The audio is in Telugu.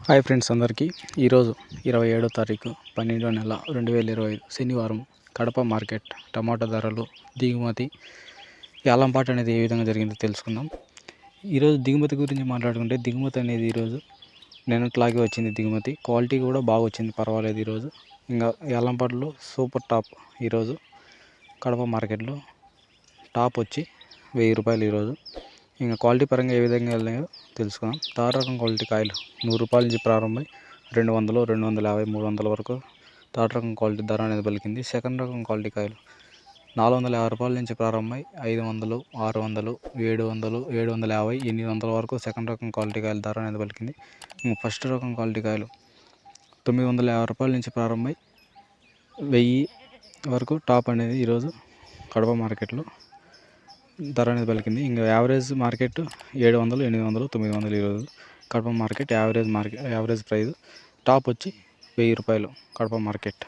హాయ్ ఫ్రెండ్స్ అందరికీ ఈరోజు 27వ తారీఖు 12వ నెల 2025 శనివారం కడప మార్కెట్ టమాటా ధరలు దిగుమతి యాలంపాట అనేది ఏ విధంగా జరిగిందో తెలుసుకుందాం. ఈరోజు దిగుమతి గురించి మాట్లాడుకుంటే దిగుమతి అనేది ఈరోజు నిన్నట్లాగే వచ్చింది. దిగుమతి క్వాలిటీ కూడా బాగా వచ్చింది, పర్వాలేదు. ఈరోజు ఇంకా యాలంపాటలో సూపర్ టాప్ ఈరోజు కడప మార్కెట్లో టాప్ వచ్చి 1000 రూపాయలు. ఈరోజు ఇంకా క్వాలిటీ పరంగా ఏ విధంగా వెళ్ళాయో తెలుసుకుందాం. తార్ రకం క్వాలిటీ కాయలు 100 రూపాయల నుంచి ప్రారంభమై 200, 250, 300 వరకు థర్డ్ రకం క్వాలిటీ ధర అనేది పలికింది. సెకండ్ రకం క్వాలిటీ కాయలు 450 రూపాయల నుంచి ప్రారంభమై 500, 600, 700, 750, 800 వరకు సెకండ్ రకం క్వాలిటీ కాయలు ధర అనేది పలికింది. ఫస్ట్ రకం క్వాలిటీ కాయలు 950 రూపాయల నుంచి ప్రారంభమై 1000 వరకు టాప్ అనేది ఈరోజు కడప మార్కెట్లో ధర అనేది పలికింది. ఇంకా యావరేజ్ మార్కెట్ 700, 800, 900 ఈరోజు Kadapa market average price. Top వచ్చి 1000 రూపాయలు కడప మార్కెట్.